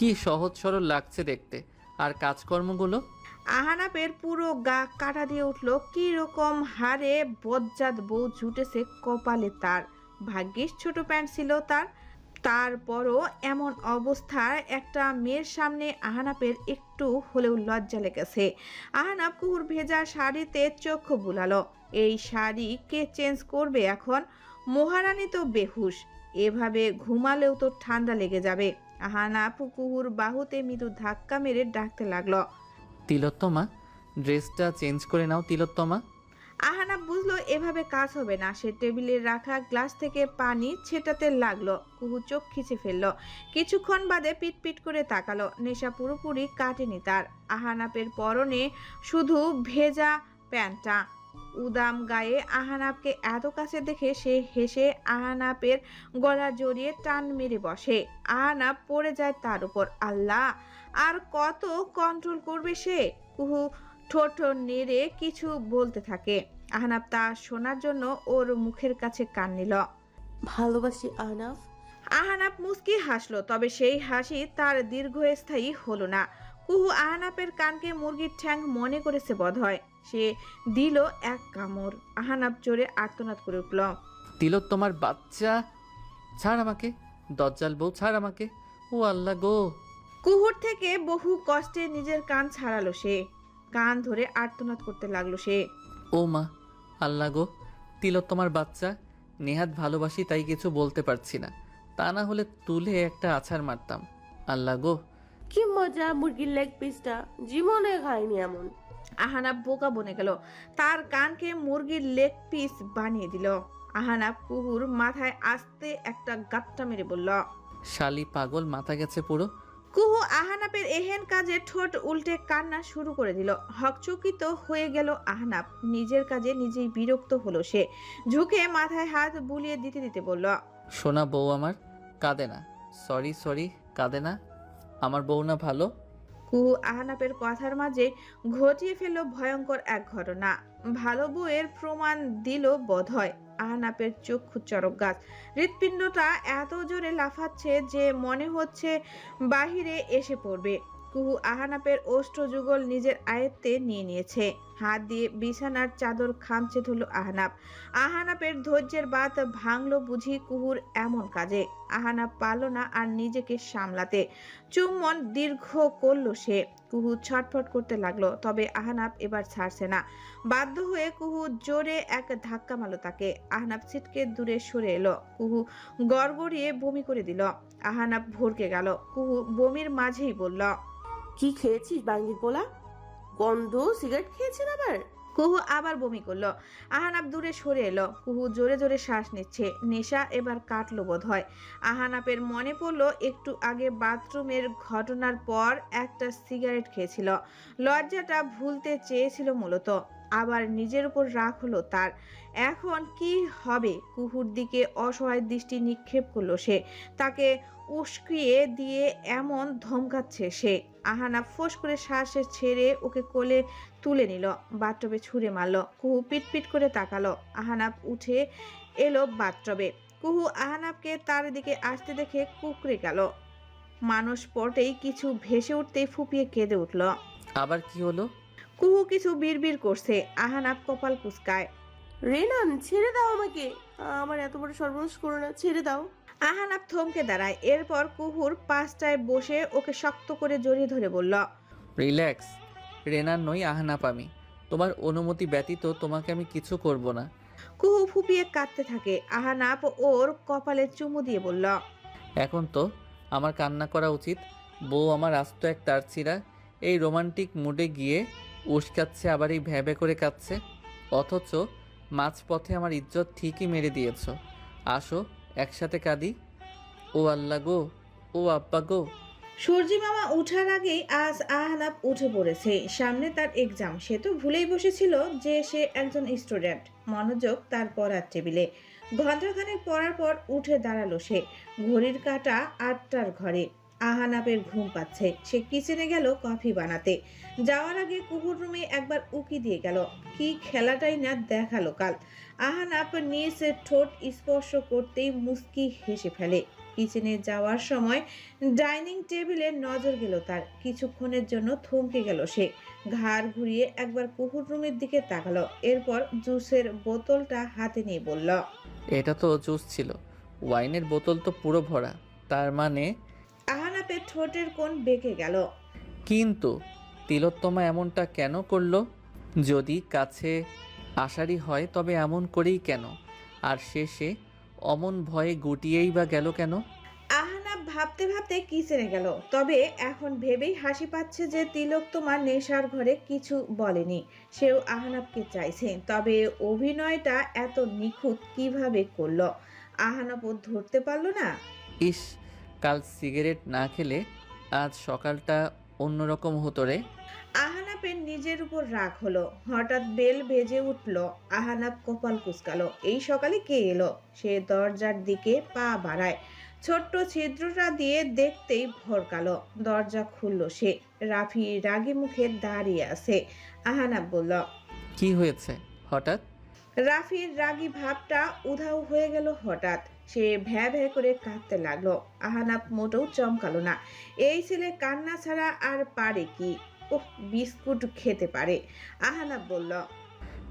কি সহজ সরল লাগছে দেখতে। আর কাজকর্মগুলো? আহানাপের পুরো গা কাটা দিয়ে উঠল। কি রকম হারে বজ্জাত বউ জুটেছে কপালে তার। ভাগ্যিস ছোট প্যান্ট ছিল তার। তারপরও এমন অবস্থায় একটা মেয়ের সামনে আহানাপের একটু হলেও লজ্জা লেগেছে। আহানাপ কুহুর ভেজা শাড়িতে চক্ষু বুলালো। এই শাড়ি কে চেঞ্জ করবে এখন? মহারানী তো বেহুশ, এভাবে ঘুমালেও তো ঠান্ডা লেগে যাবে। আহানাপ কুহুর বাহুতে মৃদু ধাক্কা মেরে ডাকতে লাগলো। তিলোত্তমা, ড্রেসটা চেঞ্জ করে নাও তিলোত্তমা। আহানাপ বুঝলো এভাবে কাজ হবে না। সে টেবিলে রাখা গ্লাস থেকে পানি ছেটাতে লাগলো। কুহু চোখ খিচে ফেললো। কিছুক্ষণ বাদে পিট করে তাকালো। নেশা পুরোপুরি কাটেনি তার। আহানাপের পরনে শুধু ভেজা প্যান্টটা। উদাম গায়ে আহানাপকে এত কাছে দেখে সে হেসে আহানাপের গলা জড়িয়ে টান মেরে বসে। আহানাপ পড়ে যায় তার উপর। আল্লাহ, আর কত কন্ট্রোল করবে সে? কুহু ঠোঁট নেড়ে কিছু বলতে থাকে। আহনাফ তা শোনার জন্য ওর মুখের কাছে কান নিল। ভালোবাসি আহনাফ। আহনাফ মুস্কি হাসলো, তবে সেই হাসি তার দীর্ঘস্থায়ী হলো না। কুহু আহনাফের কানকে মুরগির ঠ্যাং মনে করেছে বোধহয়। সে দিল এক কামড়। আহনাফ জোরে আর্তনাদ করে উঠল। তিলোত্তমার বাচ্চা, ছাড় আমাকে। দজ্জাল বউ, ছাড় আমাকে। ও আল্লাহ গো! কুহুর থেকে বহু কষ্টে নিজের কান ছাড়ালো সে। কান ধরে আর্তনাদ করতে লাগলো সে। ও মা, আল্লাহ গো! তিলোত্তমার বাচ্চা। নেহাত ভালোবাসি তাই কিছু বলতে পারছি না, তা না হলে তুলে একটা আছাড় মারতাম। আল্লাহ গো! কি মজা মুরগির লেগ পিসটা, জীবনে খাইনি এমন। আহানাপ বোকা বনে গেল। তার কানকে মুরগির লেগ পিস বানিয়ে দিল। আহানাপ কুহুর মাথায় আস্তে একটা গাঁট্টা মেরে বলল। শালি পাগল, মাথা গেছে পুরো। কুহু আহানাপের এহেন কাজে ঠোঁট উল্টে কান্না শুরু করে দিল। হকচকিত হয়ে গেল আহানাপ। নিজের কাজে নিজেই বিরক্ত হলো সে। ঝুঁকে মাথায় হাত বুলিয়ে দিতে দিতে বলল। সোনা বউ আমার, কাঁদে না। সরি সরি, কাঁদে না। আমার বউ না ভালো? কুহু আহানাপের কথার মাঝে ঘটিয়ে ফেলল ভয়ঙ্কর এক ঘটনা। ভালো বউয়ের প্রমাণ দিল বোধহয়। আহানাপের চক্ষু চরক গাছ। হৃৎপিণ্ডটা এত জোরে লাফাচ্ছে যে মনে হচ্ছে বাহিরে এসে পড়বে। কুহু আহানাপের ওষ্ঠযুগল নিজের আয়ত্তে নিয়ে নিয়েছে। হাত দিয়ে বিছানার চাদর খামচে ধরল আহানাপ। আহানাপের ধৈর্যের বাত ভাঙল বুঝি কুহুর এমন কাজে। আহানাপ পারল না আর নিজেকে সামলাতে। চুম্বন দীর্ঘ করল সে। কুহু ছটফট করতে লাগলো, তবে আহনাফ এবার ছাড়ছে না। বাধ্য হয়ে কুহু জোরে এক ধাক্কা মারল তাকে। আহনাফ ছিটকে দূরে সরে এলো। কুহু গড়গড়িয়ে বমি করে দিল। আহনাফ ভরকে গেল। কুহু বমির মাঝেই বলল। কি খেয়েছিস বাঙ্গির পোলা? গন্ধ সিগারেট খেয়েছেন আবার? কুহু আবার বমি করলো। আহানাপ দূরে সরে এলো। কুহু জোরে জোরে শ্বাস নিচ্ছে। নেশা এবার কাটলো বোধহয়। আহানাপের মনে পড়লো একটু আগে বাথরুমের ঘটনার পর একটা সিগারেট খেয়েছিল। লজ্জাটা ভুলতে চেয়েছিল মূলত। আবার নিজের উপর রাগ হলো তার। এখন কি হবে? কুহুর দিকে অসহায় দৃষ্টি নিক্ষেপ করলো সে। তাকে উস্কিয়ে দিয়ে এমন ধমকাচ্ছে সে। আহানা ফোঁস করে শ্বাস ছেড়ে ওকে কোলে তুলে নিল। বাথটবে ছুঁড়ে মারল। কুহু পিট করে তাকালো। আহানাপ উঠে এলো বাথটবে। কুহু আহানাপকে তার দিকে আসতে দেখে কুকড়ে গেল। মানুষ পটেই কিছু ভেসে উঠতেই ফুপিয়ে কেঁদে উঠল। আবার কি হলো? কুহু কিছু বিড়বিড় করছে। আহানাপ কপাল কুঁচকায়। রেনান, ছেড়ে দাও আমাকে। আমার এত বড় সর্বনাশ করো না, ছেড়ে দাও। আহানাপ থমকে দাঁড়ায়। এরপর কুহুর পাশটায় বসে ওকে শক্ত করে জড়িয়ে ধরে বলল। রিল্যাক্স। রেনার নই, আহনাপ আমি। তোমার অনুমতি ব্যতীত তোমাকে আমি কিছু করব না। কুহু ফুপিয়ে কাঁদতে থাকে। আহানাপ ওর কপালে চুমু দিয়ে বলল। এখন তো আমার কান্না করা উচিত। বউ আমার আস্ত এক তারছিরা। এই রোমান্টিক মুডে গিয়ে উস্কাচ্ছে, আবার এই ভ্যাবে করে কাঁদছে। অথচ মাঝপথে আমার ইজ্জত ঠিকই মেরে দিয়েছ। আসো একসাথে কাঁদি। ও আল্লাহ গো! ও আব্বা গো! সূর্যি মামা উঠার আগেই আজ আহনাপ উঠে পড়েছে। সামনে তার এক্সাম। সে তো ভুলেই বসেছিল যে সে একজন স্টুডেন্ট। মনোযোগ তার পড়ার টেবিলে। ঘণ্টাখানেক পড়ার পর উঠে দাঁড়ালো সে। ঘড়ির কাঁটা 8টার ঘরে। আহানাপের ঘুম পাচ্ছে। সে কিচেনে গেল কফি বানাতে। যাওয়ার আগে কুকুর রুমে একবার উকি দিয়ে গেল। কি খেলাটাই না দেখালো কাল। আহানাপ নিজ ঠোঁট স্পর্শ করতেই মুস্কি হেসে ফেলে। কিচেনে যাওয়ার সময় ডাইনিং টেবিলে নজর গেল তার। কিছুক্ষণের জন্য থমকে গেল সে, ঘাড় ঘুরিয়ে একবার কুহুর রুমের দিকে তাকালো, এরপর জুসের বোতলটা হাতে নিয়ে বলল, এটা তো জুস ছিল, ওয়াইনের বোতল তো পুরো ভরা, তার মানে। আহানাপের ঠোঁটের কোণ বেঁকে গেল। কিন্তু তিলোত্তমা এমনটা কেন করলো? যদি কাছে আসারই হয় তবে এমন করেই কেন? আর শেষে অমন ভয়ে গুটিয়েই বা গেল কেন? আহনাব ভাবতে ভাবতে কিচেনে গেল। তবে এখন ভেবেই হাসি পাচ্ছে যে তিলোত্তমা নেশার ঘরে কিছু বলেনি। সেও আহনাবকে চাইছে, তবে অভিনয়টা এত নিখুঁত কিভাবে করলো আহনাবও ধরতে পারলো না। ইস, কাল সিগারেট না খেলে আজ সকালটা অন্যরকম হতো রে। আহনাবের নিজের উপর রাগ হলো। হঠাৎ বেল বেজে উঠল। আহনাব কপাল কুঁচকালো। এই সকালে কে এলো? সে দরজার দিকে পা বাড়ায়। ছোট্ট ছিদ্রটা দিয়ে দেখতেই ভরকালো। দরজা খুলল সে। রাফি রাগী মুখে দাঁড়িয়ে আছে। আহনাব বলল, কি হয়েছে হঠাৎ? রাফির রাগী ভাবটা উধাও হয়ে গেল হঠাৎ। সে ভ্যা ভ্যা করে কাঁদতে লাগলো। আহনাব মোটেও চমকালো না। এই ছেলে কান্না ছাড়া আর পারে কি? ওহ, বিস্কুট খেতে পারে। আহনাব বলল,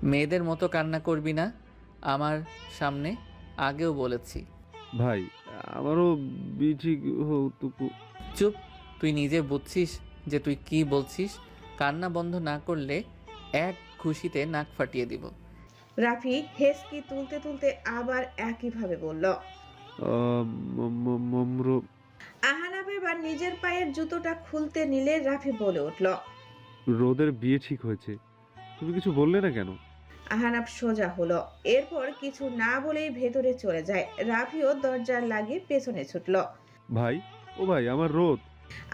মেয়েদের মতো কান্না করবি না আমার সামনে, আগেও বলেছি। ভাই, আমারও বিচি হতুকু। চুপ, তুই নিজে বুঝছিস যে তুই কি বলছিস? কান্না বন্ধ না করলে এক খুশিতে নাক ফাটিয়ে দিব। রাফি হেসকি তুলতে তুলতে আবার একইভাবে বলল। মম্র। আহনাব এবার নিজের পায়ের জুতোটা খুলতে নিলে রাফি বলে উঠল, রোদের বিয়ে ঠিক হয়েছে, তুমি কিছু বললে না কেন? আহনাব সোজা হলো। এরপর কিছু না বলেই ভেতরে চলে যায়। রাফিও দরজার লাগিয়ে পেছনে ছুটল। ভাই, ও ভাই, আমার রোদ।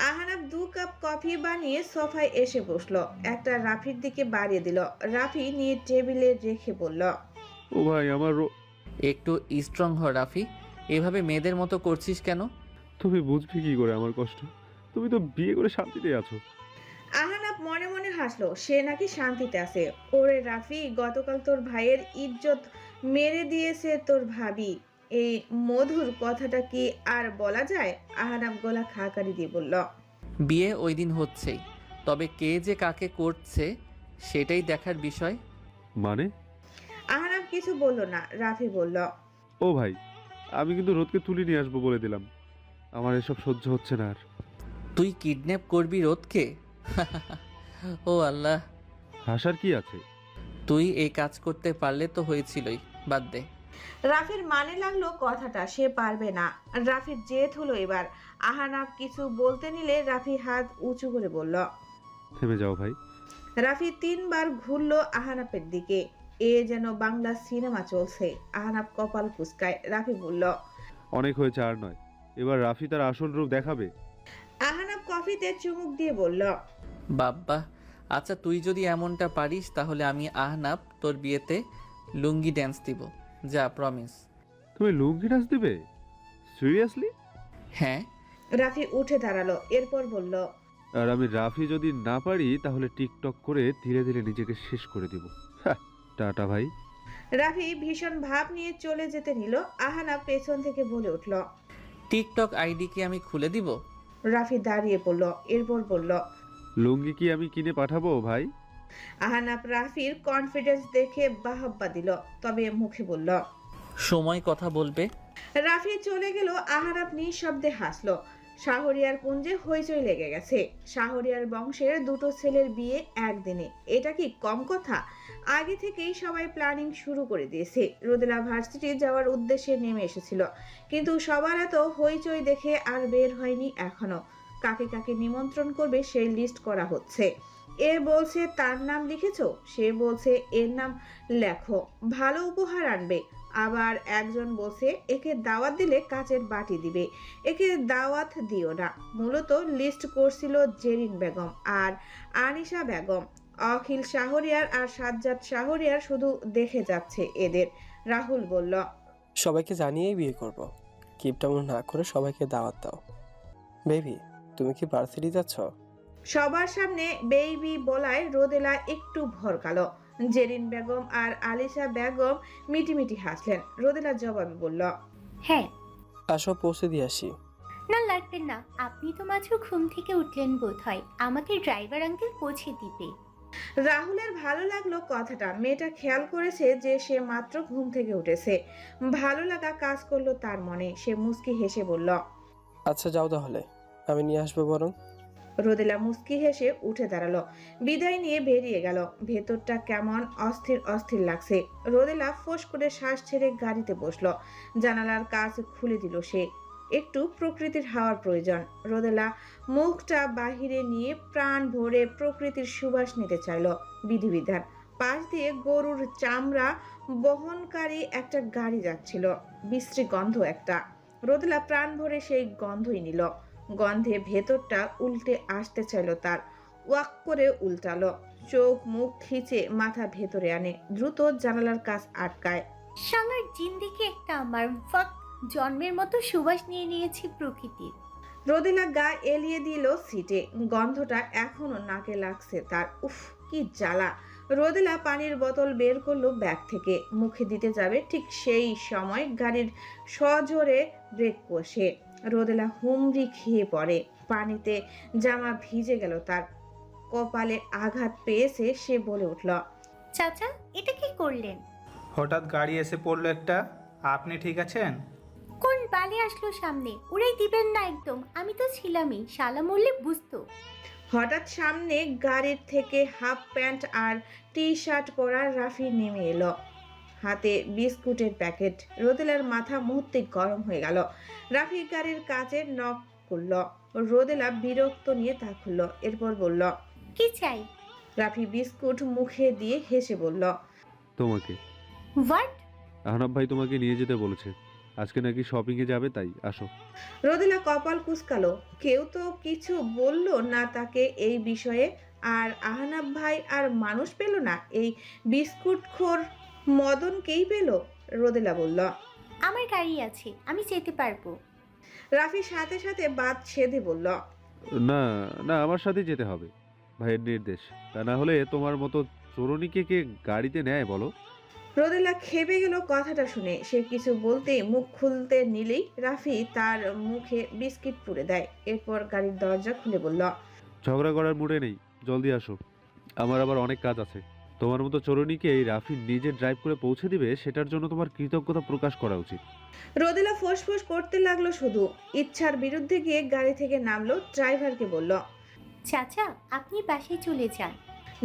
আহনাব 2 কাপ কফি বানিয়ে সোফায় এসে বসলো। একটা রাফির দিকে বাড়িয়ে দিল। রাফি নিয়ে টেবিলে রেখে বলল, ও ভাই, আমার একটু স্ট্রং হ রাফি, এভাবে মেয়েদের মতো করছিস কেন? তুমি বুঝবে কি করে আমার কষ্ট? তুমি তো বিয়ে করে শান্তিতে আছো। আহনাব মনে মনে হাসলো। সে নাকি শান্তিতে আছে। ওরে রাফি, গতকাল তোর ভাইয়ের ইজ্জত মেরে দিয়েছে তোর ভাবি। এই মধুর কথাটা কি আর বলা যায়? আহনাব গলা খাকারি দিয়ে বলল, বিয়ে ওই দিন হচ্ছেই, তবে কে যে কাকে করছে সেটাই দেখার বিষয়। মানে? আহনাব কিছু বলল না। রাফি বলল, ও ভাই, আমি কিন্তু রোদকে তুলে নিয়ে আসবো বলে দিলাম। আমার এসব সহ্য হচ্ছে না আর। তুই কিডন্যাপ করবি রোদকে? ও আল্লাহ। হাসার কি আছে? তুই এই কাজ করতে পারলে তো হয়েছিলই, বাদ দে। রাফির মানে লাগলো কথাটা। সে পারবে না। রাফির জেদ হলো এবার। আহনাব কিছু বলতে নিলে রাফি হাত উঁচু করে বলল। থেমে যাও ভাই। রাফি 3 বার ঘুরলো আহনাবের দিকে। এ যেন বাংলা সিনেমা চলছে। আহনাব কপাল কুঁচকায়। রাফি বলল, অনেক হয়েছে, আর নয়। এবার রাফি তার আসল রূপ দেখাবে। আহনাব কফিতে চুমুক দিয়ে বলল, বাব্বা, আচ্ছা তুই যদি এমনটা পারিস তাহলে আমি আহনাব তোর বিয়েতে লুঙ্গি ড্যান্স দিব, যা প্রমিস। তুমি লুঙ্গি নাচ দিবে? সিরিয়াসলি? হ্যাঁ। রাফি উঠে দাঁড়ালো। এরপর বলল, আর আমি রাফি যদি না পারি তাহলে টিকটক করে ধীরে ধীরে নিজেকে শেষ করে দিব। টাটা ভাই। রাফি ভীষণ ভাব নিয়ে চলে যেতে নিল। আহনাব পেছন থেকে বলে উঠল, টিকটক আইডি কি আমি খুলে দিব? রাফি দাঁড়িয়ে পড়ল। এরপর বলল, লুঙ্গি কি আমি কিনে পাঠাবো ভাই? আহনাব রাফির কনফিডেন্স দেখে বাহবা দিল, তবে মুখে বলল, সময় কথা বলবে। রাফি চলে গেল। আহনাব নিঃশব্দে হাসলো। শাহরিয়ার কুঞ্জে হইচই লেগে গেছে। শাহরিয়ার বংশের 2টো ছেলের বিয়ে একদিনে, এটা কি কম কথা? আগে থেকেই সবাই প্ল্যানিং শুরু করে দিয়েছে। রোদেলা ভার্সিটি যাওয়ার উদ্দেশ্যে নেমে এসেছিল, কিন্তু সবার এত হইচই দেখে আর বের হয়নি এখনো। কাকে কাকে নিমন্ত্রণ করবে সেই লিস্ট করা হচ্ছে। এ বলছে তার নাম লিখেছো, সে বলছে এর নাম লেখো, ভালো উপহার আনবে। আবার একজন বলছে একে দাওয়াত দিলে কাচের বাটি দিবে, একে দাওয়াত দিও না। মূলত লিস্ট করছিল জেরিন বেগম আর আনিশা বেগম। অখিল শাহরিয়ার আর সাজ্জাদ শাহরিয়ার শুধু দেখে যাচ্ছে এদের। রাহুল বলল, সবাইকে জানিয়েই বিয়ে করব। কিপটামো না করে সবাইকে দাওয়াত দাও। বেবি, তুমি কি ভার্সিটি যাচ্ছ? সবার সামনে বেবি বলায় রোদেলা একটু ভরকালো। জেরিন বেগম আর আলিশা বেগম মিটিমিটি হাসলেন। রোদেলা জবাবে বলল, হ্যাঁ। আসো পৌঁছে দিয়ে আসি। না লাগবে না, আপনি তো মাত্র ঘুম থেকে উঠলেন বোধ হয়, আমাকে ড্রাইভার আঙ্কেল পৌঁছে দিবে। রাহুলের ভালো লাগলো কথাটা। মেয়েটা খেয়াল করেছে যে সে মাত্র ঘুম থেকে উঠেছে। ভালো লাগা কাজ করলো তার মনে। সে মুচকি হেসে বলল। আচ্ছা যাও তাহলে, আমি নিয়ে আসবো বরং। রোদেলা মুচকি হেসে উঠে দাঁড়ালো, বিদায় নিয়ে বেরিয়ে গেল। ভেতরটা কেমন অস্থির অস্থির লাগছে। রোদেলা ফোঁস করে শ্বাস ছেড়ে গাড়িতে বসলো। জানালার কাজ খুলে দিল সে। একটু প্রকৃতির হাওয়ার প্রয়োজন। রোদেলা মুখটা বাহিরে নিয়ে প্রাণ ভরে প্রকৃতির সুবাস নিতে চাইল। বিধিবিধান। পাশ দিয়ে গরুর চামড়া বহনকারী একটা গাড়ি যাচ্ছিল। বিশ্রী গন্ধ একটা। রোদেলা প্রাণ ভরে সেই গন্ধই নিল। গন্ধে ভেতরটা উল্টে আসতে চাইল তার। ওয়াক করে উল্টালো। চোখ মুখ খিচে মাথা ভেতরে আনে। দ্রুত জানালার কাজ আটকায়। শালার জিন্দিগি একটা আমার ফাক, জন্মের মতো সুবাস নিয়ে নিয়েছি প্রকৃতির। রোদেলা গা এলিয়ে দিল সিটে। গন্ধটা এখনো নাকে লাগছে তার। উফ, কি জ্বালা। রোদেলা পানির বোতল বের করলো ব্যাগ থেকে। মুখে দিতে যাবে, ঠিক সেই সময় গাড়ির সজোরে ব্রেক কষে রোদেলা হুমড়ি খেয়ে পড়ে। পানিতে জামা ভিজে গেল তার। কপালে আঘাত পেয়েছে। সে বলে উঠল। চাচা, এটা কি করলেন? হঠাৎ গাড়ি এসে পড়লো একটা। আপনি ঠিক আছেন? কোন বালে আসলো সামনে? উড়াই দিবেন না একদম, আমি তো ছিলামই, শালা মরলে বুঝতো। হঠাৎ সামনে গাড়ির থেকে হাফ প্যান্ট আর টি শার্ট পরা রাফি নেমে এলো। হাতে বিস্কুটের প্যাকেট। রোদেলার মাথা মুহূর্তে গরম হয়ে গেল। রাফি গাড়ির কাছে নক করল। রোদেলা বিরক্ত নিয়ে তা খুলল। এরপর বলল। কি চাই? রাফি বিস্কুট মুখে দিয়ে হেসে বলল। তোমাকে। হোয়াট? আহনাব ভাই তোমাকে নিয়ে যেতে বলেছে। আজকে নাকি শপিংয়ে যাবে, তাই আসো। রোদেলা কপাল কুঁচকালো। কেউ তো কিছু বলল না তাকে এই বিষয়ে। আর আহনাব ভাই আর মানুষ পেল না, এই বিস্কুটখোর মদনকেই পেল। রোদেলা বলল। আমার গাড়ি আছে, আমি যেতে পারবো। রাফি সাথে সাথে বাদ ছেদে বলল। না না, আমার সাথে যেতে হবে, ভাইয়ের নির্দেশ। তা না হলে তোমার মতো চোরনিকে কে গাড়িতে নেয় বলো? রোদেলা খেপে গেল কথাটা শুনে। সে কিছু বলতেই মুখ খুলতে নিলেই রাফি তার মুখে বিস্কিট পুরে দেয়। এরপর গাড়ির দরজা খুলে বলল। ঝগড়া করার মুডে নেই, জলদি আসো, আমার আবার অনেক কাজ আছে। তোমার মতো চোরনিকে এই রাফি নিজে ড্রাইভ করে পৌঁছে দিবে, সেটার জন্য তোমার কৃতজ্ঞতা প্রকাশ করা উচিত। রোদেলা ফোঁস করতে লাগলো শুধু। ইচ্ছার বিরুদ্ধে গিয়ে গাড়ি থেকে নামলো। ড্রাইভারকে বলল। চাচা, আপনি বাসায় চলে যান।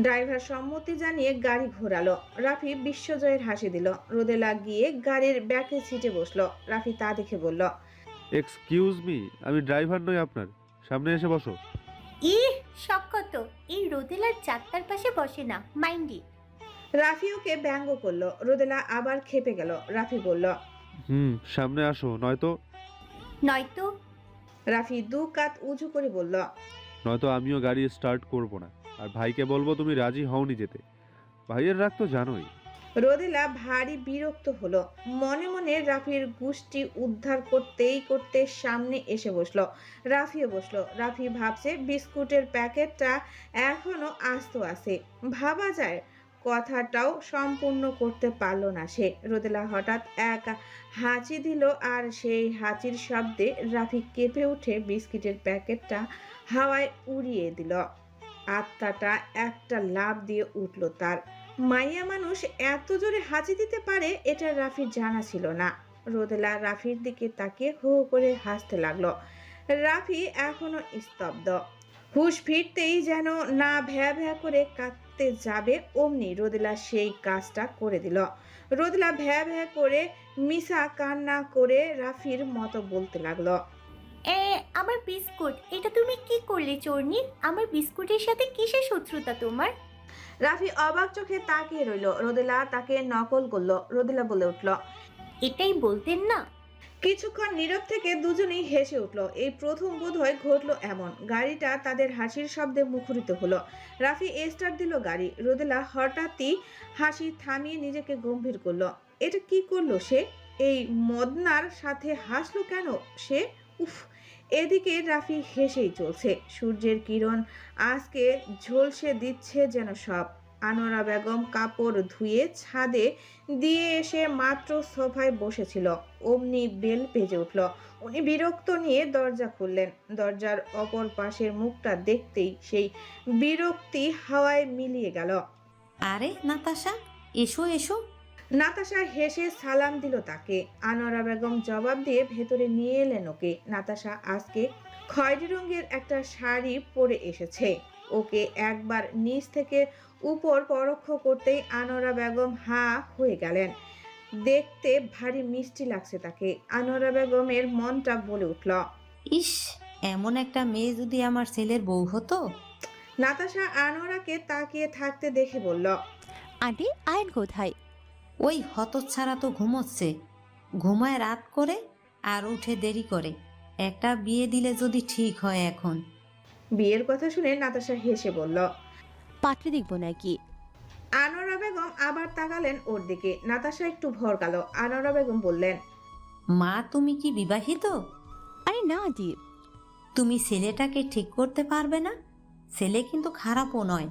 ড্রাইভার সম্মতি জানিয়ে গাড়ি ঘোরালো। রাফি বিশ্বজয়ের হাসি দিল। রোদেলা গিয়ে গাড়ির ব্যাকে সিটে বসলো। রাফি তা দেখে বলল। এক্সকিউজ মি, আমি ড্রাইভার নই আপনার, সামনে এসে বসো। ইহ, শখ কত! এই রোদেলার চারটার পাশে বসে না, মাইন্ডি। রাফি ওকে ব্যঙ্গ করলো। রোদেলা আবার খেপে গেল। রাফি বলল। সামনে আসো, নয়তো। নয়তো? রাফি দু কাত উঁচু করে বলল। নয়তো আমিও গাড়ি স্টার্ট করব না, আর ভাইকে বলবো তুমি রাজি হওনি যেতে। ভাইয়ের রাগ তো জানোই। রোদেলা ভারী বিরক্ত হলো। মনে মনে রাফির গুষ্টি উদ্ধার করতে সামনে এসে বসলো। রাফিও বসলো। রাফি ভাবছে বিস্কুটের প্যাকেটটা এখনো আস্ত আছে। ভাবা যায়, কথাটাও সম্পূর্ণ করতে পারলো না সে। রোদেলা হঠাৎ এক হাঁচি দিল, আর সেই হাঁচির শব্দে রাফি কেঁপে উঠে বিস্কিটের প্যাকেটটা হাওয়ায় উড়িয়ে দিল। আত্মাটা একটা লাফ দিয়ে উঠল তার। মাইয়া মানুষ এত জোরে হাঁচি দিতে পারে, এটা রাফির জানা ছিল না। রোদেলা রাফির দিকে তাকিয়ে হো হো করে হাসতে লাগলো। রাফি এখনো স্তব্ধ। হুশ ফিরতেই যেন না ভ্যা ভ্যা করে কাঁদতে যাবে, অমনি রোদেলা সেই কাজটা করে দিল। রোদেলা ভ্যা ভ্যা করে মিশা কান্না করে রাফির মতো বলতে লাগলো। আমার বিস্কুট, এটা তুমি কি করলে চোরনি? আমার বিস্কুটের সাথে কিসের শত্রুতা তোমার? রাফি অবাক চোখে তাকিয়ে রইল। রোদেলা তাকে নকল করলো। রোদেলা বলে উঠল। এটাই বলতেন না? কিছুক্ষণ নীরব থেকে দুজনেই হেসে উঠল। এই প্রথম বোধহয় ঘটলো এমন। গাড়িটা তাদের হাসির শব্দে মুখরিত হলো। রাফি স্টার্ট দিল গাড়ি। রোদেলা হঠাৎই হাসি থামিয়ে নিজেকে গম্ভীর করলো। এটা কি করলো সে? এই মদনার সাথে হাসলো কেন সে? উফ। এদিকে রাফি হেসেই চলছে। সূর্যের কিরণ আজকে ঝলসে দিচ্ছে যেন সব। আনোয়ারা বেগম কাপড় ধুয়ে ছাদে দিয়ে এসে মাত্র সোফায় বসেছিল, অমনি বেল বেজে উঠল। উনি বিরক্ত নিয়ে দরজা খুললেন। দরজার অপর পাশের মুখটা দেখতেই সেই বিরক্তি হাওয়ায় মিলিয়ে গেল। আরে নাতাশা, এসো এসো। নাতাশা হেসে সালাম দিল তাকে। আনোয়ারা বেগম জবাব দিয়ে ভেতরে নিয়ে এলেন ওকে। নাতাশা আজকে খয়েরি রঙের একটা শাড়ি পরে এসেছে। ওকে একবার নিচ থেকে উপর পরোক্ষ করতেই আনোয়ারা বেগম হাঁ হয়ে গেলেন। দেখতে ভারী মিষ্টি লাগছে তাকে। আনোয়ারা বেগমের মনটা বলে উঠল। ইস, এমন একটা মেয়ে যদি আমার ছেলের বউ হতো। নাতাশা আনোয়ারাকে তাকিয়ে থাকতে দেখে বলল, আন্টি আয়ন কোথায়? ওই হতচ্ছাড়া তো ঘুমোচ্ছে, ঘুমায় রাত করে আর উঠে দেরি করে। একটা বিয়ে দিলে যদি ঠিক হয় এখন। বিয়ের কথা শুনে নাতাশা হেসে বলল। পাত্রে দেখবো নাকি? আনোয়ারা বেগম আবার তাকালেন ওর দিকে। নাতাশা একটু ভরকাল। আনোয়ারা বেগম বললেন, মা তুমি কি বিবাহিত? আরে না আন্টি। তুমি ছেলেটাকে ঠিক করতে পারবে না? ছেলে কিন্তু খারাপও নয়।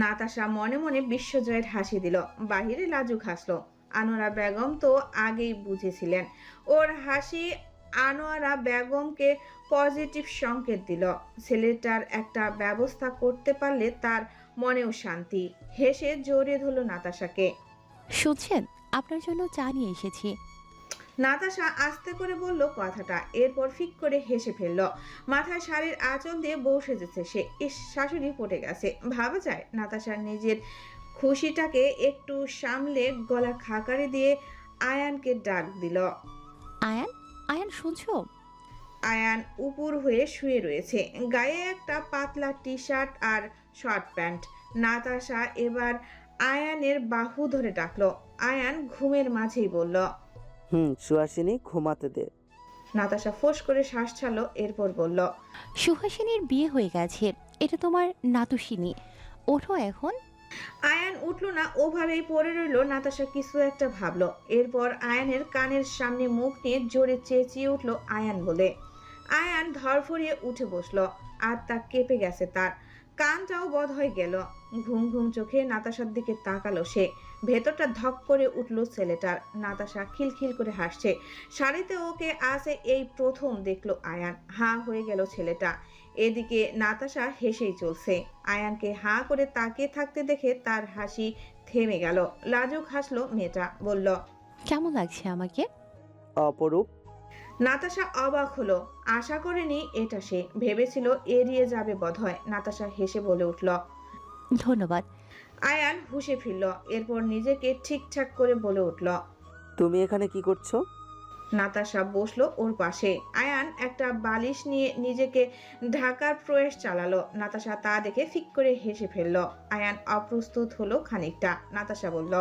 নাতাশা মনে মনে বিশ্বজয়ের হাসি দিল, বাহিরে লাজুক হাসলো। আনোয়ারা বেগম তো আগেই বুঝেছিলেন ওর হাসি আনোয়ারা বেগমকে পজিটিভ সংকেত দিল। ছেলেটার একটা ব্যবস্থা করতে পারলে তার মনেও শান্তি। হেসে জড়িয়ে ধরল নাতাশাকে। শুনছেন, আপনার জন্য চা নিয়ে এসেছি। নাতাশা আস্তে করে বলল কথাটা, এরপর ফিক করে হেসে ফেলল। মাথায় শাড়ির আঁচল দিয়ে বউ সেজেছে সে। ইস, শাশুড়ি পটে গেছে। ভাবা যায় নাতাশার নিজের খুশিটাকে একটু সামলে গলা খাকারি দিয়ে আয়ানকে ডাক দিল। আয়ান, আয়ান শুনছো? আয়ান উপুর হয়ে শুয়ে রয়েছে, গায়ে একটা পাতলা টি শার্ট আর শর্ট প্যান্ট। নাতাশা এবার আয়ানের বাহু ধরে ডাকলো। আয়ান ঘুমের মাঝেই বলল, সুহাসিনী ঘুমাতে দে। নাতাশা ফোঁস করে শ্বাস ছাড়লো, এরপর বলল, সুহাসিনীর বিয়ে হয়ে গেছে, এটা তোমার নাতুশিনী। ওঠো এখন। আয়ান উঠল না, ওভাবেই পড়ে রইল। নাতাশা কিছু একটা ভাবলো, এরপর আয়ানের কানের সামনে মুখ নিয়ে জোরে চেঁচিয়ে উঠল আয়ান বলে। আয়ান ধরফরিয়ে উঠে বসলো, আর তা কেঁপে গেছে তার, কানটাও বধ হয়ে গেল। ঘুম ঘুম চোখে নাতাশার দিকে তাকালো সে। ভেতরটা ধক করে উঠল ছেলেটার। নাতাশা খিলখিল করে হাসছে। শাড়িতে ওকে আজ এই প্রথম দেখলো আয়ান। হাঁ হয়ে গেল ছেলেটা। এদিকে নাতাশা হেসেই চলছে। আয়ানকে হাঁ করে তাকিয়ে থাকতে দেখে তার হাসি থেমে গেল। লাজুক হাসলো মেয়েটা, বলল, কেমন লাগছে আমাকে? অপরূপ। নাতাশা অবাক হলো। আশা করেনি এটা সে। ভেবেছিল এড়িয়ে যাবে বোধহয়। নাতাশা হেসে বলে উঠল, ধন্যবাদ। আয়ান হুঁশে ফিরল, এরপর নিজেকে ঠিকঠাক করে বলে উঠল। তুমি এখানে কি করছো? নাতাশা বসলো ওর পাশে। আয়ান একটা বালিশ নিয়ে নিজেকে ঢাকার প্রয়াস চালালো। নাতাশা তা দেখে ফিক করে হেসে ফেলল। আয়ান অপ্রস্তুত হলো খানিকটা। নাতাশা বলল,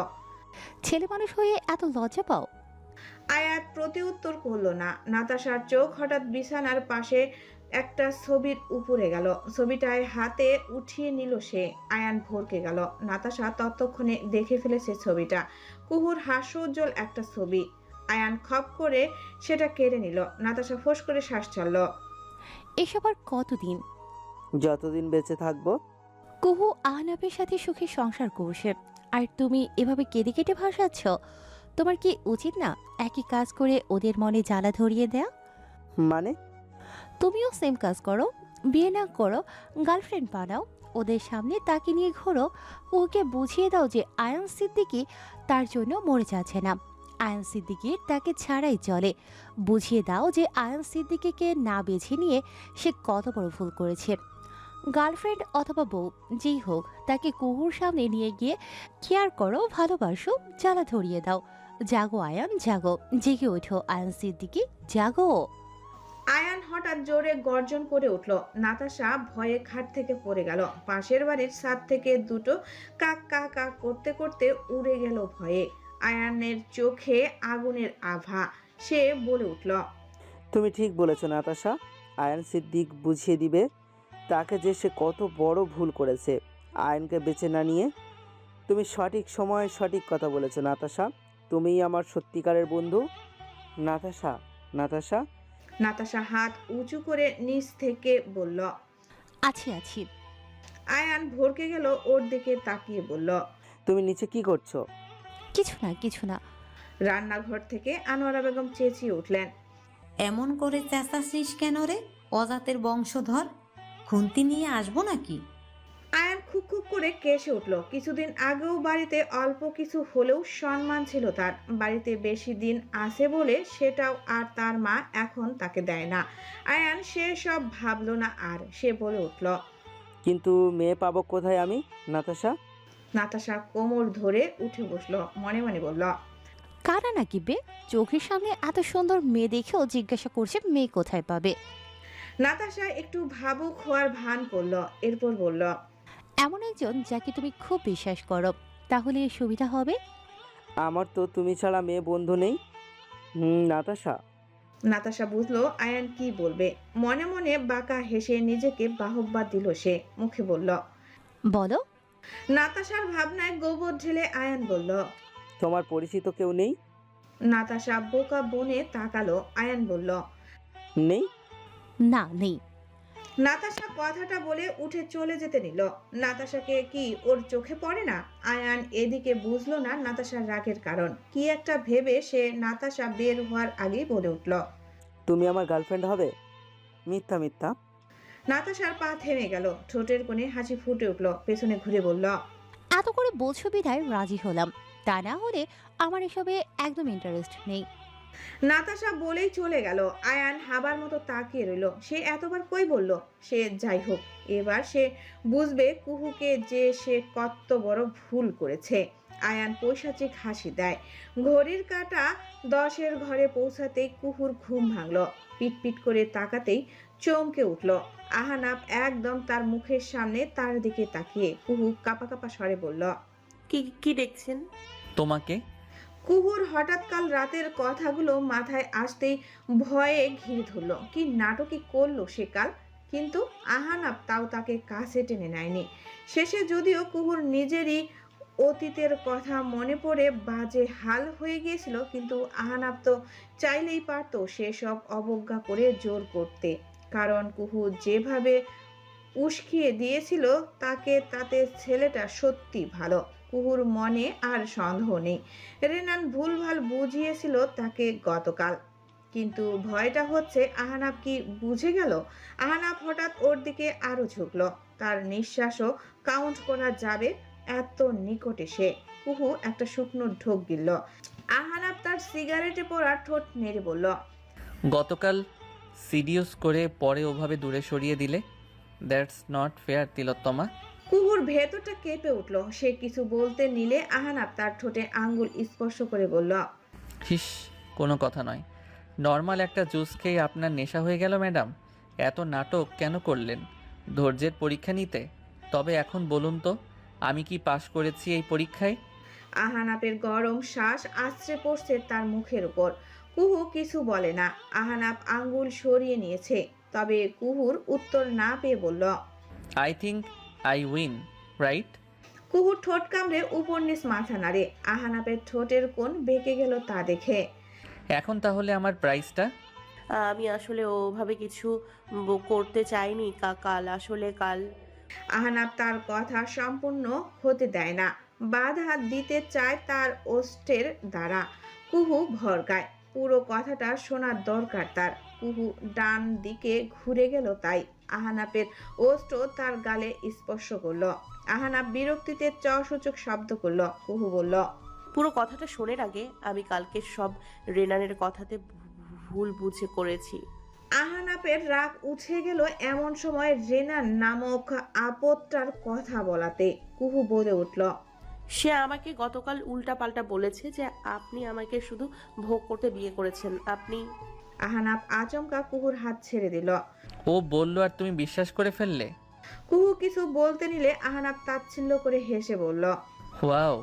ছেলে মানুষ হয়ে এত লজ্জা পাও? আয়াত প্রতি উত্তর করলো না। নাতাশার চোখ হঠাৎ বিছানার পাশে একটা ছবির উপরে গেল। ছবিটায় হাতে উঠিয়ে নিল সে। আয়ান ভরকে গেল। নাতাশা ততক্ষণে দেখে ফেলেছে ছবিটা। কুহুর হাস্যোজ্জ্বল একটা ছবি। আয়ান খপ করে সেটা কেড়ে নিল। নাতাশা ফোঁস করে শ্বাস ছাড়ল। এসব আর কতদিন? যতদিন বেঁচে থাকবো। কুহু আহনাফের সাথে সুখে সংসার করছে, আর তুমি এভাবে কেঁদে কেটে ভাসাচ্ছ। তোমার কি উচিত না একই কাজ করে ওদের মনে জ্বালা ধরিয়ে দেয়া? মানে? তুমিও সেম কাজ করো, বিয়ে না করো, গার্লফ্রেন্ড বানাও, ওদের সামনে তাকে নিয়ে ঘোরো। ওকে বুঝিয়ে দাও যে আয়ান সিদ্দিকী তার জন্য মরে যাচ্ছে না। আয়ান সিদ্দিকীর তাকে ছাড়াই চলে। বুঝিয়ে দাও যে আয়ান সিদ্দিকীকে না বেছে নিয়ে সে কত বড় ভুল করেছে। গার্লফ্রেন্ড অথবা বউ যেই হোক, তাকে কুহুর সামনে নিয়ে গিয়ে কেয়ার করো, ভালোবাসো, জ্বালা ধরিয়ে দাও। জাগো আয়ান, জাগো, জেগে ওঠো আয়ান সিদ্দিকী, জাগো। আয়ান হঠাৎ জোরে গর্জন করে উঠল। নাতাশা ভয়ে খাট থেকে পড়ে গেল। পাশের বাড়ির ছাদ থেকে দুটো কাক কা কা করতে করতে উড়ে গেল ভয়ে। আয়ানের চোখে আগুনের আভা। সে বলে উঠল, তুমি ঠিক বলেছো নাতাশা। আয়ান সিদ্দিক বুঝিয়ে দিবে তাকে যে সে কত বড় ভুল করেছে আয়নকে বেছে না নিয়ে। তুমি সঠিক সময়ে সঠিক কথা বলেছো নাতাশা। তুমিই আমার সত্যিকারের বন্ধু নাতাশা। নাতাশা। নাতাশা হাত উঁচু করে নিচ থেকে বলল, আছি আছি। আয়ান ভরকে গেল ওর দিকে তাকিয়ে বলল। তুমি নিচে কি করছো? কিছু না। রান্নাঘর থেকে আনোয়ারা বেগম চেঁচিয়ে উঠলেন। এমন করে চেঁচাচ্ছিস কেন রে? অজাতের বংশধর, খুন্তি নিয়ে আসবো নাকি? আয়ান খুব খুব করে কেসে উঠল। কিছুদিন আগেও বাড়িতে অল্প কিছু হলেও সম্মান ছিল তার। বাড়িতে বেশি দিন আছে বলে সেটাও আর তার মা এখন তাকে দেয় না। আয়ান সে সব ভাবলো না আর, সে বলে উঠল। কিন্তু মেয়ে পাবো কোথায় আমি, নাতাশা? নাতাশা কোমর ধরে উঠে বসলো, মনে মনে বলল। কারা নাকি বে? চোখের সামনে এত সুন্দর মেয়ে দেখেও জিজ্ঞাসা করছে মেয়ে কোথায় পাবে। নাতাশা একটু ভাবুক হওয়ার ভান করলো, এরপর বলল। এমন একজন যাকে তুমি খুব বিশ্বাস করো, তাহলে সুবিধা হবে। আমার তো তুমি ছাড়া মেয়ে বন্ধু নেই। নাতাশা। নাতাশা বুঝলো আয়ান কি বলবে। মনে মনে বাঁকা হেসে নিজেকে বাহবা দিল সে, মুখে বলল। বলো। নাতাশার ভাবনায় গোবর ঢেলে আয়ান বলল। তোমার পরিচিত কেউ নেই? নাতাশা বোকা বনে তাকালো। আয়ান বলল। নেই? না, নেই। নাতাশা কথাটা বলে উঠে চলে যেতে নিল। নাতাশাকে কি ওর চোখে পড়ে না? আয়ান এদিকে বুঝলো না নাতাশার রাগের কারণ কি। একটা ভেবে সে নাতাশা বের হওয়ার আগেই বলে উঠল। তুমি আমার গার্লফ্রেন্ড হবে? মিথ্যা মিথ্যা। নাতাশার পা থেমে গেল, ঠোঁটের কোণে হাসি ফুটে উঠল, পেছনে ঘুরে বলল। এত করে বলছো বিধায় রাজি হলাম, তা না হলে আমার এসবে একদম ইন্টারেস্ট নেই। নাতাশা বলেই চলে গেল। আয়ান হাবার মতো তাকিয়ে রইল। সে এতবার কই বলল। সে যাই হোক, এবার সে বুঝবে কুহুকে যে সে কত বড় ভুল করেছে। আয়ান পৈশাচিক হাসি দেয়। ঘড়ির কাঁটা 10-এর ঘরে পৌঁছাতেই কুহুর ঘুম ভাঙল। পিট পিট করে তাকাতেই চমকে উঠল। আহানাব একদম তার মুখের সামনে, তার দিকে তাকিয়ে কুহু কাপা কাপা স্বরে বলল। কি কি দেখছেন? তোমাকে। কুহুর হঠাৎ কাল রাতের কথাগুলো মাথায় আসতেই ভয়ে ঘিরে ধরল। কি নাটকই করলো সে কাল। কিন্তু আহানাব তাও তাকে কাছে টেনে নেয়নি। শেষে যদিও কুহুর নিজেরই অতীতের কথা মনে পড়ে বাজে হাল হয়ে গিয়েছিল, কিন্তু আহানাব তো চাইলেই পারতো সেসব অবজ্ঞা করে জোর করতে। কারণ কুহু যেভাবে উস্কিয়ে দিয়েছিল তাকে, তাতে ছেলেটা সত্যি ভালো। কুহুর মনে আর সন্দেহ নেই। রেনান ভুলভাল বুঝিয়েছিল তাকে গতকাল। কিন্তু ভয়টা হচ্ছে আহানাব কি বুঝে গেল। আহানাব হঠাৎ ওর দিকে আরো ঝুঁকলো। তার নিঃশ্বাসও কাউন্ট করা যাবে, এত নিকটে সে। কুহু একটা শুকনো ঢোক গিলল। আহানাব তার সিগারেটে পড়া ঠোঁট নেড়ে বলল। গতকাল সিরিয়াস করে পরে ওভাবে দূরে সরিয়ে দিলে, দ্যাটস নট ফেয়ার তিলোত্তমা। কুহুর ভেতরটা কেঁপে উঠল। সে কিছু বলতে নিলে আহানাব তার ঠোঁটে আঙ্গুল স্পর্শ করে বলল। হিস, কোনো কথা নয়। নর্মাল একটা জুস খেয়ে আপনার নেশা হয়ে গেল ম্যাডাম। এত নাটক কেন করলেন? ধৈর্যের পরীক্ষা নিতে? তবে এখন বলুন তো, আমি কি পাশ করেছি এই পরীক্ষায়? আহানাবের গরম শ্বাস আছড়ে পড়ছে তার মুখের উপর। কুহু কিছু বলে না। আহানাব আঙ্গুল সরিয়ে নিয়েছে, তবে কুহুর উত্তর না পেয়ে বলল। I think I win, right? কুহুর ঠোঁট কামড়ে উপর নিচ মাথা নাড়ে। আহানাবের ঠোঁটের কোণ বেঁকে গেল তা দেখে। এখন তাহলে আমার প্রাইসটা? আমি আসলে ওভাবে কিছু করতে চাইনি কাল। আহানাব তার কথা সম্পূর্ণ হতে দেয় না, বাধা দিতে চায় তার ওষ্ঠের দ্বারা। কুহু ভরকায়। পুরো কথাটা শোনার দরকার তার। কুহু ডান দিকে ঘুরে গেল, তাই আহানাবের ওষ্ঠ তার গালে স্পর্শ করলো। আহানাব বিরক্তিতে সূচক শব্দ করলো। কুহু বলল। পুরো কথাটা শোনার আগে আমি কালকে সব রেনানের কথাতে ভুল বুঝে করেছি। আহানাপের রাগ উঠে গেল এমন সময় রেনান নামক আপদটার কথা বলাতে। কুহু বলে উঠল। সে আমাকে গতকাল উল্টাপাল্টা বলেছে যে আপনি আমাকে শুধু ভোগ করতে বিয়ে করেছেন। আপনি। আহানাপ আচমকা কুহুর হাত ছেড়ে দিল। ও বললো আর তুমি বিশ্বাস করে ফেললে? কুহু কিছু বলতে নিলে আহানাপ তাচ্ছিল্য করে হেসে বলল। ওয়াও,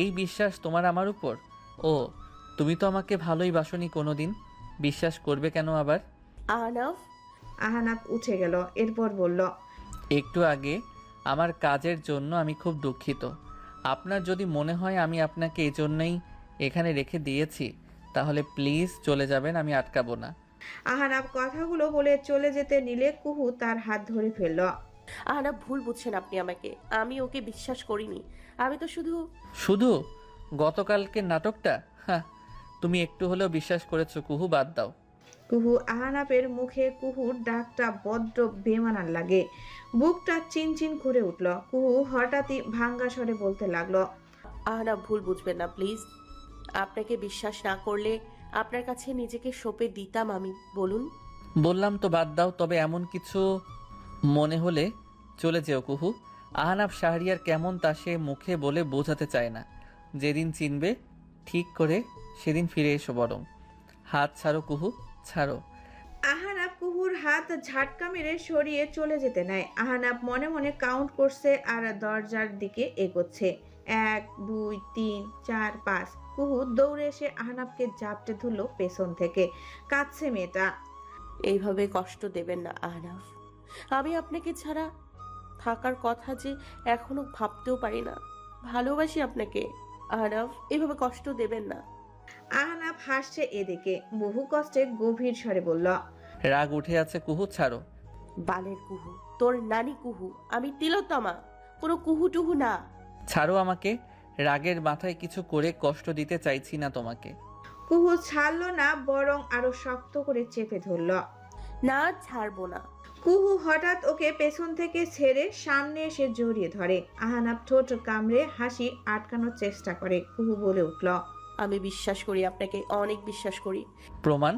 এই বিশ্বাস তোমার আমার উপর? ও, তুমি তো আমাকে ভালোই বাসনি কোনোদিন, বিশ্বাস করবে কেন আবার? আহনাফ। আহানাপ উঠে গেল, এরপর বলল। একটু আগে আমার কাজের জন্য আমি খুব দুঃখিত। আপনার যদি মনে হয় আমি আপনাকে এই জন্যই এখানে রেখে দিয়েছি, তাহলে প্লিজ চলে যাবেন, আমি আটকাবো না। আহানাপ কথাগুলো বলে চলে যেতে নিলে কুহু তার হাত ধরে ফেলল। আহনাফ, ভুল বুঝছেন আপনি আমাকে। আমি ওকে বিশ্বাস করিনি। আমি তো শুধু শুধু গতকালকের নাটকটা, হ্যাঁ, তুমি একটু হলেও বিশ্বাস করেছো কুহু, বাদ দাও। কুহু আহনাপের মুখে কুহুর ডাকটা বড্ড বেমানান লাগে। বুকটা চিনচিন করে উঠল। কুহু হঠাৎই ভাঙ্গা স্বরে বলতে লাগলো, আহনাফ, ভুল বুঝবেন না প্লিজ। আপনাকে বিশ্বাস না করলে আপনার কাছে নিজেকে সঁপে দিতাম আমি, বলুন। বললাম তো বাদ দাও, তবে এমন কিছু মনে হলে চলে যেও কুহু। আহনাফ শাহরিয়ার কেমন তা সে মুখে বলে বোঝাতে চায় না। যেদিন চিনবে ঠিক করে সেদিন ফিরে এসো বরং। হাত ছাড়ো কুহু, ছাড়ো। আহনাব কুহুর হাত ঝাটকা মেরে সরিয়ে চলে যেতে নেয়। আহনাব মনে মনে কাউন্ট করছে আর দরজার দিকে এগোচ্ছে। 1 2 3 4 5। কুহু দৌড়ে এসে আহনাবকে জাপটে ধরলো পেছন থেকে। কাঁদছে মেয়েটা। এইভাবে কষ্ট দেবেন না আহনাফ। আমি আপনাকে ছাড়া থাকার কথা যে এখনো ভাবতেও পারি না। ভালোবাসি আপনাকে আহনাফ, এইভাবে কষ্ট দেবেন না। আহনাব হাসছে এদিকে, বহু কষ্টে গভীর স্বরে বলল, রাগ উঠে আছে কুহু, ছাড়ো। বালের কুহু, তোর নানি কুহু, আমি তিলোত্তমা, কোনো কুহু টুহু না। ছাড়ো আমাকে। রাগের মাথায় কিছু করে কষ্ট দিতে চাইছি না তোমাকে। কুহু ছাড়লো না, বরং আরো শক্ত করে চেপে ধরল। না, ছাড়বো না। কুহু হঠাৎ ওকে পেছন থেকে ছেড়ে সামনে এসে জড়িয়ে ধরে। আহনাব ঠোঁট কামড়ে হাসি আটকানোর চেষ্টা করে। কুহু বলে উঠল, আমি বিশ্বাস করি আপনাকে, অনেক বিশ্বাস করি। প্রমাণ?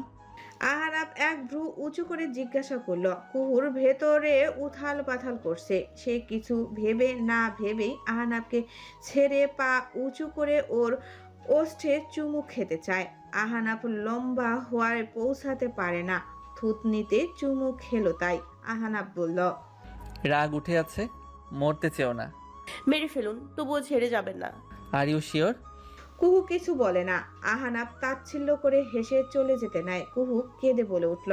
আহনাব এক ভ্রু উঁচু করে জিজ্ঞাসা করলো। কুহুর ভেতরে উথাল পাথাল করছে। সে কিছু ভেবে না ভেবেই আহনাবকে ছেড়ে পা উঁচু করে ওর ওষ্ঠে চুমু খেতে চায়। আহনাব লম্বা হওয়ায় পৌঁছাতে পারে না, থুতনিতে চুমু খেলো তাই। আহনাব বলল, রাগ উঠে আছে, মরতে চেও না। মেরে ফেলুন, তবুও ছেড়ে যাবেন না। Are you sure? কুহু কিছু বলে না। আহনাব তাচ্ছিল্য করে হেসে চলে যেতে নেয়। কুহু কেঁদে বলে উঠল।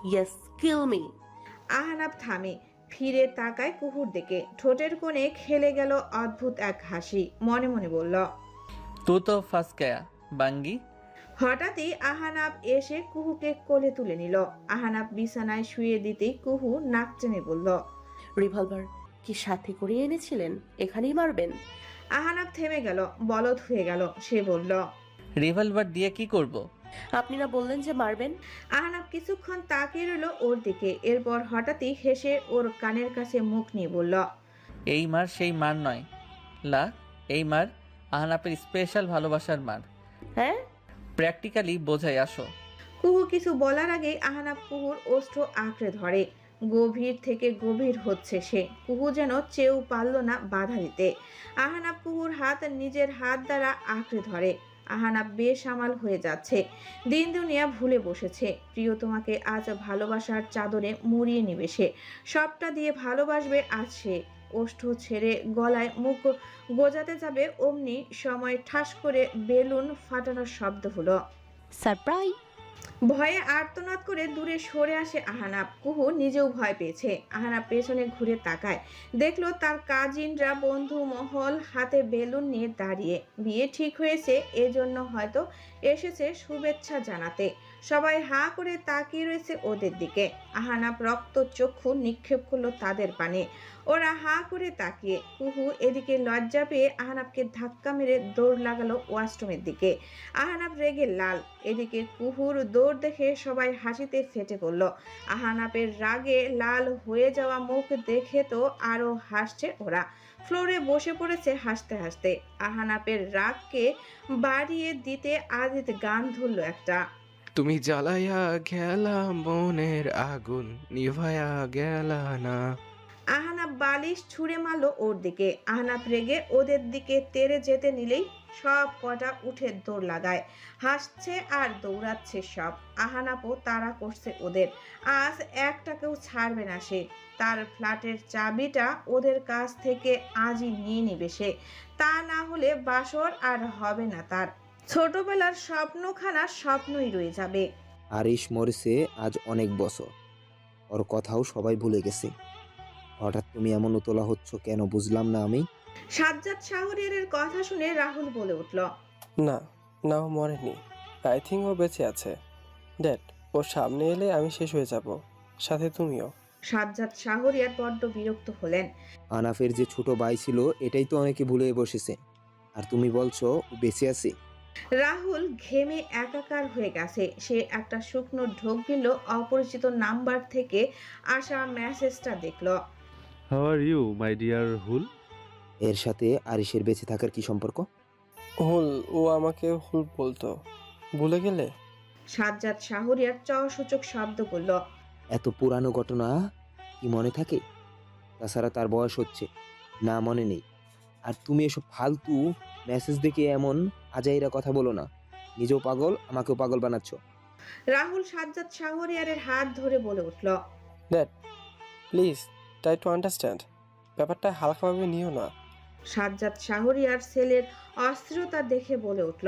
ইয়েস, কিল মি। আহনাব থামে, ফিরে তাকায় কুহুর দিকে। ঠোঁটের কোণে খেলে গেল অদ্ভুত এক হাসি। মনে মনে বলল, তু তো ফাঁস গয়া বাঙ্গি। হঠাৎই আহনাব এসে কুহুকে কোলে তুলে নিল। আহনাব বিছানায় শুয়ে দিতেই কুহু নাক টেনে বলল, রিভলভার কি সাথে করে এনেছিলেন? এখানেই মারবেন? আহনাব থেমে গেল, বলদ হয়ে গেল। সে বলল, রিভলভার দিয়ে কি করব? আপনি না বললেন যে মারবেন? আহনাব কিছুক্ষণ তাকিয়ে রইল ওর দিকে। এরপর হঠাৎই হেসে ওর কানের কাছে মুখ নিয়ে বলল, এই মার সেই মার নয় লা, এই মার আহনাপের স্পেশাল ভালোবাসার মার। হ্যাঁ? প্র্যাকটিক্যালি বোঝাই, আসো। কুহু কিছু বলার আগেই আহনাব কুহুর ওষ্ঠ আঁকড়ে ধরে। গভীর থেকে গভীর হচ্ছে সে। কুহু যেন চেয়েও পারল না বাধা দিতে। আহনাব কুহুর হাত নিজের হাত দ্বারা আঁকড়ে ধরে। আহনাব বেসামাল হয়ে যাচ্ছে, দিন দুনিয়া ভুলে বসেছে। প্রিয়তমাকে আজ ভালোবাসার চাদরে মুড়িয়ে নিবে সে। সবটা দিয়ে ভালোবাসবে আজ সে। ওষ্ঠ ছেড়ে গলায় মুখ গোজাতে যাবে, অমনি সময় ঠাস করে বেলুন ফাটানোর শব্দ হলো। সারপ্রাইজ! ভয়ে আর্তনাদ করে দূরে সরে আসে আহনাব। কুহু নিজেও ভয় পেয়েছে। আহনাব পেছনে ঘুরে তাকায়, দেখলো তার কাজিনরা বন্ধু মহল হাতে বেলুন নিয়ে দাঁড়িয়ে। বিয়ে ঠিক হয়েছে, এজন্য হয়তো এসেছে শুভেচ্ছা জানাতে। সবাই হাঁ করে তাকিয়ে রয়েছে ওদের দিকে। আহনাব রক্ত চক্ষু নিক্ষেপ করলো তাদের পানে। ওরা হাঁ করে তাকিয়ে। কুহু এদিকে লজ্জা পেয়ে আহনাবকে ধাক্কা মেরে দৌড় লাগালো ওয়াশরুমের দিকে। আহনাব রেগে লাল। এদিকে কুহুর দৌড় দেখে সবাই হাসিতে ফেটে পড়ল। আহনাবের রাগে লাল হয়ে যাওয়া মুখ দেখে তো আরো হাসছে ওরা। ফ্লোরে বসে পড়েছে হাসতে হাসতে। আহনাবের রাগকে বাড়িয়ে দিতে আদিত গান ধরলো একটা। তুমি জ্বালাইয়া গেলা মনের আগুন, নিভায়া গেলা না। আহনাব বালিশ ছুঁড়ে মারলো ওর দিকে। আহনাব রেগে ওদের দিকে তেড়ে যেতে নিলেই সব কটা উঠে দৌড় লাগায়। হাসছে আর দৌড়াচ্ছে সব। আহনাবও তাড়া করছে ওদের। আজ একটাকেও ছাড়বে না সে। তার ফ্ল্যাটের চাবিটা ওদের কাছ থেকে আজই নিয়ে নিবে সে। তা না হলে বাসর আর হবে না তার। ছোটবেলার স্বপ্নখানা স্বপ্নই রয়ে যাবে। আরিশ মরেছে আজ অনেক বছর, ওর কথাও সবাই ভুলে গেছে। হঠাৎ তুমি এমন উতলা হচ্ছ কেন বুঝলাম না আমি। সাজ্জাদ শাহরিয়ারের কথা শুনে রাহুল বলে উঠল, না, না, ও মরেনি। আই থিঙ্ক ও বেঁচে আছে। ড্যাড, ওর সামনে এলে আমি শেষ হয়ে যাব, সাথে তুমিও। সাজ্জাদ শাহরিয়ার বড্ড বিরক্ত হলেন। আনাফের যে ছোট ভাই ছিল এটাই তো অনেকে ভুলে বসেছে, আর তুমি বলছো ও বেঁচে আছে। রাহুল ঘেমে একাকার হয়ে গেছে। সে একটা শুকনো ঢোক গিল অপরিচিত নাম্বার থেকে আসা মেসেজটা দেখল। How are you my dear Hul? এর সাথে আরিশের বেঁচে থাকার কি সম্পর্ক? হুল, ও আমাকে হুল বলতো, ভুলে গেলে? সাজ্জাদ শাহরিয়ার সূচক শব্দ করল। এত পুরানো ঘটনা কি মনে থাকে? তাছাড়া তার বয়স হচ্ছে, না মনে নেই। আর তুমি এসব ফালতু মেসেজ দেখে এমন আজাইরা কথা বলো না। নিজেও পাগল, আমাকেও পাগল বানাচ্ছ। রাহুল সাজ্জাদ শাহরিয়ারের হাত ধরে বলে উঠল। Dad, please try to understand. ব্যাপারটা হালকাভাবে নিও না। সাজ্জাদ শাহরিয়ার ছেলের অস্থিরতা দেখে বলে উঠল।